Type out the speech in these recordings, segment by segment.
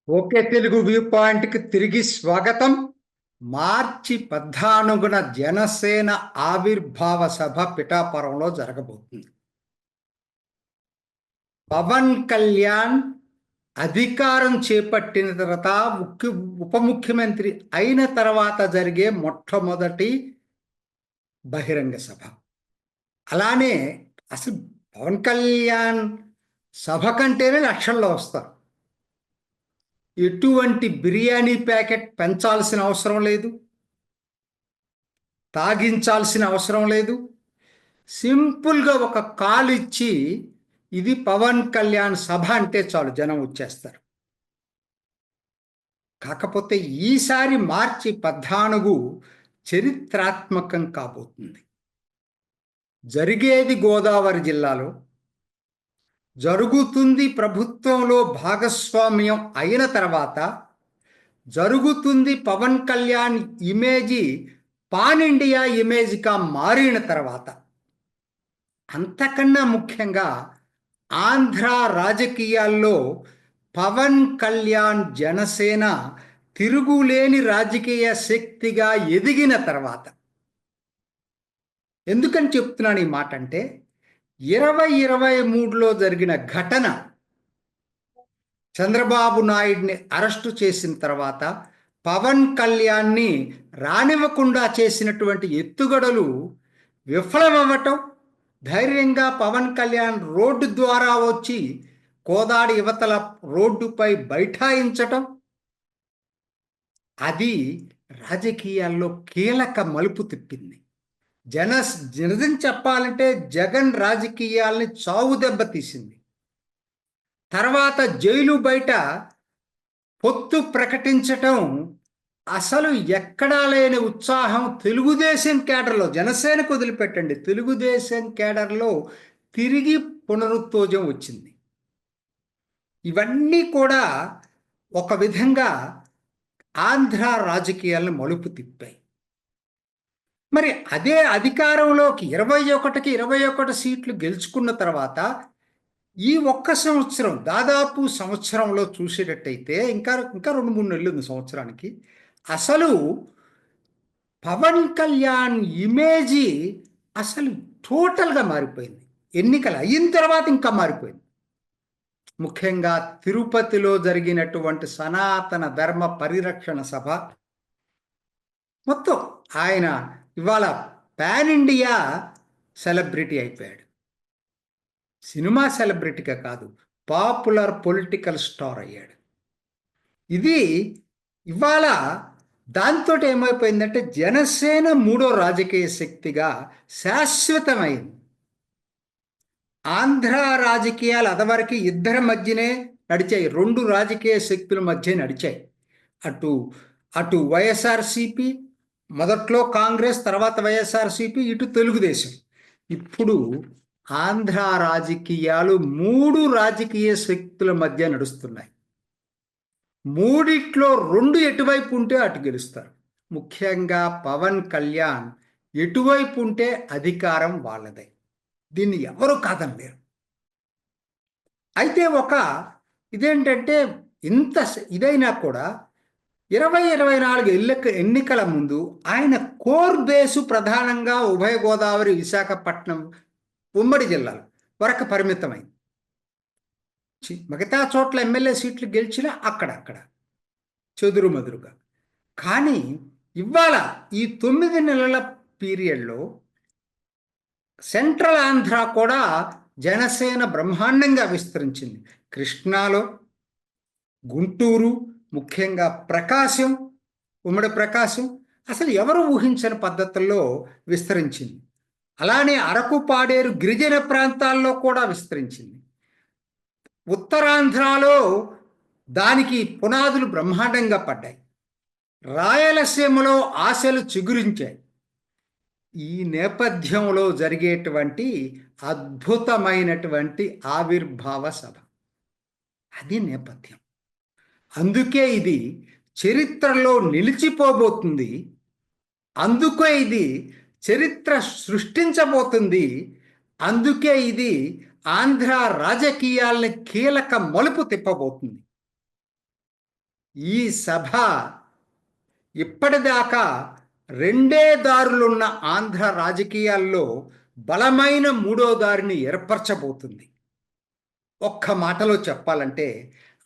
Okay Telugu view పాయింట్కి తిరిగి స్వాగతం. మార్చి 14న జనసేన ఆవిర్భావ సభ పిఠాపురంలో జరగబోతుంది. పవన్ కళ్యాణ్ అధికారం చేపట్టిన తర్వాత ఉప ముఖ్యమంత్రి అయిన తర్వాత జరిగే మొట్టమొదటి బహిరంగ సభ. అలానే అసలు పవన్ కళ్యాణ్ సభ కంటేనే లక్షల్లో వస్తారు. ఎటువంటి బిర్యానీ ప్యాకెట్ పెంచాల్సిన అవసరం లేదు, తాగించాల్సిన అవసరం లేదు. సింపుల్గా ఒక కాల్ ఇచ్చి ఇది పవన్ కళ్యాణ్ సభ అంటే చాలు, జనం వచ్చేస్తారు. కాకపోతే ఈసారి మార్చి 14 చరిత్రాత్మకం కాబోతుంది. జరిగేది గోదావరి జిల్లాలో, జరుగుతుంది ప్రభుత్వంలో భాగస్వామ్యం అయిన తర్వాత, జరుగుతుంది Pawan Kalyan image pan India ఇమేజ్గా మారిన తర్వాత. అంతకన్నా ముఖ్యంగా ఆంధ్ర రాజకీయాల్లో పవన్ కళ్యాణ్ జనసేన తిరుగులేని రాజకీయ శక్తిగా ఎదిగిన తర్వాత. ఎందుకని చెప్తున్నాను ఈ మాట అంటే 2023లో జరిగిన ఘటన, చంద్రబాబు నాయుడిని అరెస్టు చేసిన తర్వాత పవన్ కళ్యాణ్ని రానివ్వకుండా చేసినటువంటి ఎత్తుగడలు విఫలమవ్వటం, ధైర్యంగా పవన్ కళ్యాణ్ రోడ్డు ద్వారా వచ్చి కోదాడి యువతల రోడ్డుపై బైఠాయించటం, అది రాజకీయాల్లో కీలక మలుపు తిప్పింది. నిజం చెప్పాలంటే జగన్ రాజకీయాల్ని చావు దెబ్బ తీసింది. తర్వాత జైలు బయట పొత్తు ప్రకటించటం, అసలు ఎక్కడా లేని ఉత్సాహం తెలుగుదేశం కేడర్లో, జనసేనకు వదిలిపెట్టండి, తెలుగుదేశం కేడర్లో తిరిగి పునరుత్తేజం వచ్చింది. ఇవన్నీ కూడా ఒక విధంగా ఆంధ్ర రాజకీయాలను మలుపు తిప్పాయి. మరి అదే అధికారంలోకి 21 సీట్లు గెలుచుకున్న తర్వాత ఈ ఒక్క సంవత్సరం, దాదాపు సంవత్సరంలో చూసేటట్టయితే ఇంకా 2-3 నెలలు ఉంది సంవత్సరానికి, అసలు పవన్ కళ్యాణ్ ఇమేజీ అసలు టోటల్గా మారిపోయింది. ఎన్నికలు అయిన తర్వాత ఇంకా మారిపోయింది. ముఖ్యంగా తిరుపతిలో జరిగినటువంటి సనాతన ధర్మ పరిరక్షణ సభ మొత్తం ఆయన ఇవాళ పాన్ ఇండియా సెలబ్రిటీ అయిపోయాడు. సినిమా సెలబ్రిటీగా కాదు, పాపులర్ పొలిటికల్ స్టార్ అయ్యాడు. ఇది ఇవాళ దాంతో ఏమైపోయిందంటే జనసేన 3వ రాజకీయ శక్తిగా శాశ్వతమైంది. ఆంధ్ర రాజకీయాలు అదవరకు ఇద్దరి మధ్యనే నడిచాయి, 2 రాజకీయ శక్తుల మధ్య నడిచాయి. అటు వైఎస్ఆర్సిపి, మొదట్లో కాంగ్రెస్, తర్వాత వైఎస్ఆర్సిపి, ఇటు తెలుగుదేశం. ఇప్పుడు ఆంధ్ర రాజకీయాలు 3 రాజకీయ శక్తుల మధ్య నడుస్తున్నాయి. 3ట్లో 2 ఎటువైపు ఉంటే అటు గెలుస్తారు. ముఖ్యంగా పవన్ కళ్యాణ్ ఎటువైపు ఉంటే అధికారం వాళ్ళదే, దీన్ని ఎవరు కాదనలేరు. అయితే ఇదేంటంటే ఇంత ఇదైనా కూడా 2024 ఎన్నికల ముందు ఆయన కోర్ బేసు ప్రధానంగా ఉభయ గోదావరి, విశాఖపట్నం, ఉమ్మడి జిల్లాలు వరకు పరిమితమైంది. మిగతా చోట్ల ఎమ్మెల్యే సీట్లు గెలిచినా అక్కడక్కడ చెదురుమదురుగా. కానీ ఇవాళ ఈ 9 నెలల పీరియడ్లో సెంట్రల్ ఆంధ్ర కూడా జనసేన బ్రహ్మాండంగా విస్తరించింది. కృష్ణాలో, గుంటూరు, ముఖ్యంగా ప్రకాశం, ఉమ్మడి ప్రకాశం అసలు ఎవరు ఊహించని పద్ధతుల్లో విస్తరించింది. అలానే అరకు, పాడేరు గిరిజన ప్రాంతాల్లో కూడా విస్తరించింది. ఉత్తరాంధ్రలో దానికి పునాదులు బ్రహ్మాండంగా పడ్డాయి. రాయలసీమలో ఆశలు చిగురించాయి. ఈ నేపథ్యంలో జరిగేటువంటి అద్భుతమైనటువంటి ఆవిర్భావ సభ, అది నేపథ్యం. అందుకే ఇది చరిత్రలో నిలిచిపోబోతుంది. అందుకే ఇది చరిత్ర సృష్టించబోతుంది. అందుకే ఇది ఆంధ్ర రాజకీయాల్ని కీలక మలుపు తిప్పబోతుంది. ఈ సభ ఇప్పటిదాకా రెండే దారులున్న ఆంధ్ర రాజకీయాల్లో బలమైన మూడో దారిని ఏర్పరచబోతుంది. ఒక్క మాటలో చెప్పాలంటే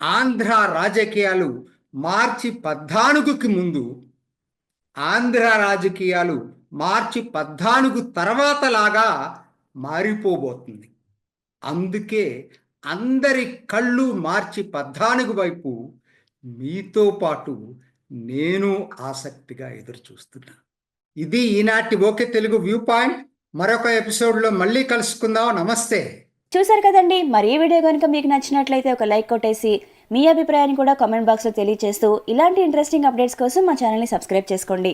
ఆంధ్ర రాజకీయాలు మార్చి 14కి ముందు, ఆంధ్ర రాజకీయాలు మార్చి 14 తర్వాత లాగా మారిపోబోతుంది. అందుకే అందరి కళ్ళు మార్చి 14 వైపు, మీతో పాటు నేను ఆసక్తిగా ఎదురు చూస్తున్నా. ఇది ఈనాటి ఓకే తెలుగు వ్యూ పాయింట్. మరొక ఎపిసోడ్లో మళ్ళీ కలుసుకుందాం. నమస్తే. చూసారు కదండి, మరి ఈ వీడియో కనుక మీకు నచ్చినట్లయితే ఒక లైక్ కొట్టేసి మీ అభిప్రాయాన్ని కూడా కామెంట్ బాక్స్లో తెలియజేస్తూ ఇలాంటి ఇంట్రెస్టింగ్ అప్డేట్స్ కోసం మా ఛానల్ని సబ్స్క్రైబ్ చేసుకోండి.